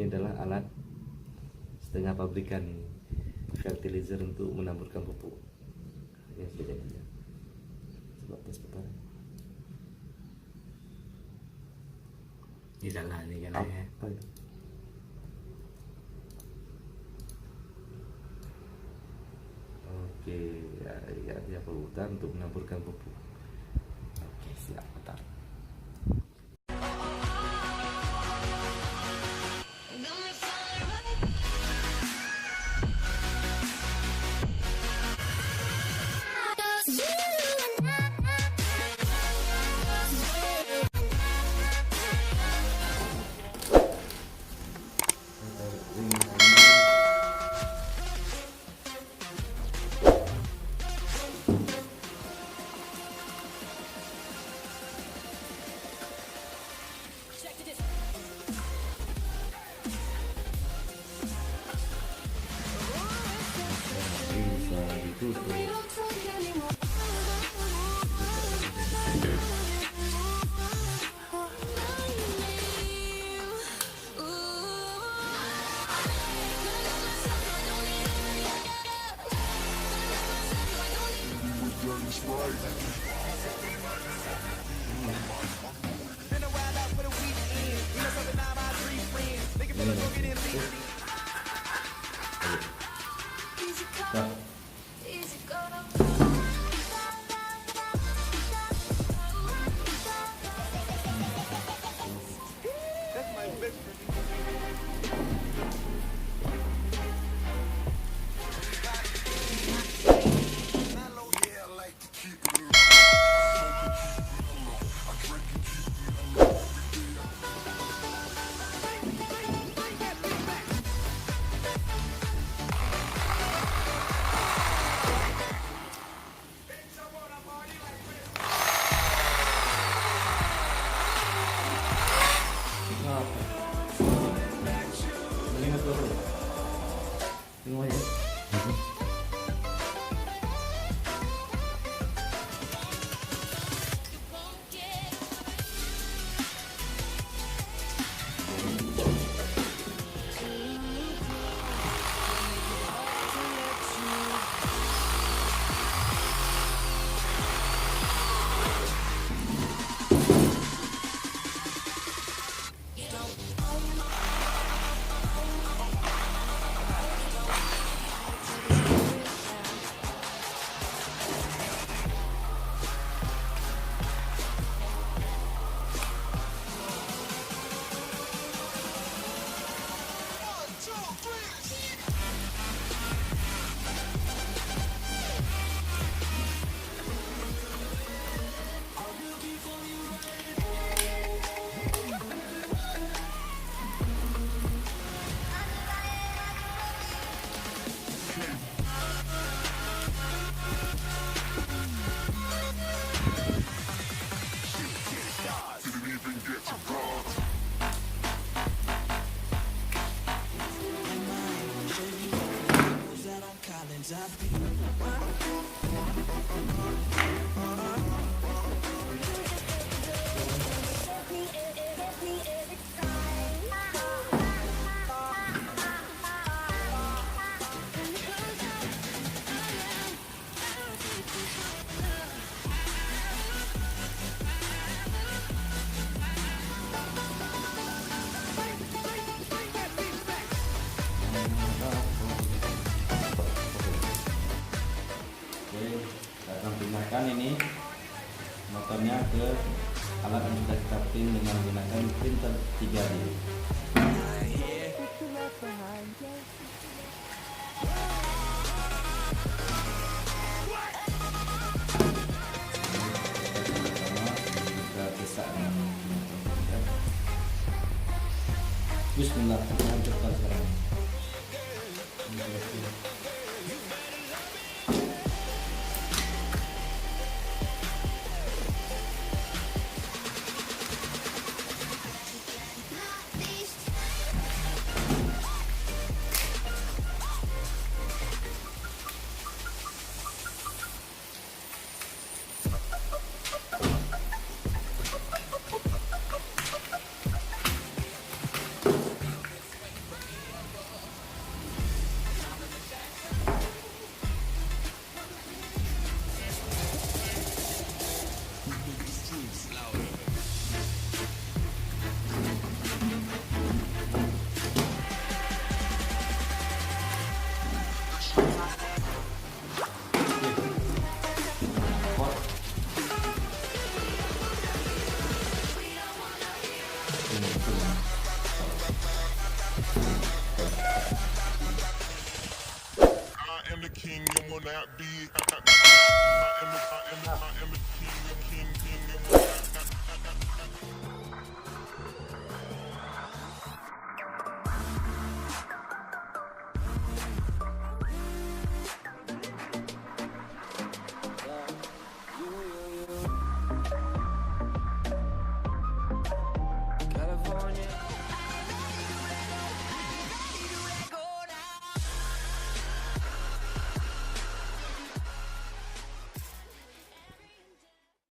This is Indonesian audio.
ini adalah alat setengah pabrikan ini, fertilizer untuk menaburkan pupuk. Ini sudah jadi. Coba tes putaran. Di sana nih kan ya. Apa itu? Oke, ya dia putar untuk menaburkan pupuk. Oke, siap putar. Bisa ditutup. Pindahkan ini motornya ke alat yang sudah kita print dengan menggunakan printer 3D. Bismillah, kita hancurkan sekarang. king, you will not be. I am the king, king, king, you will not be.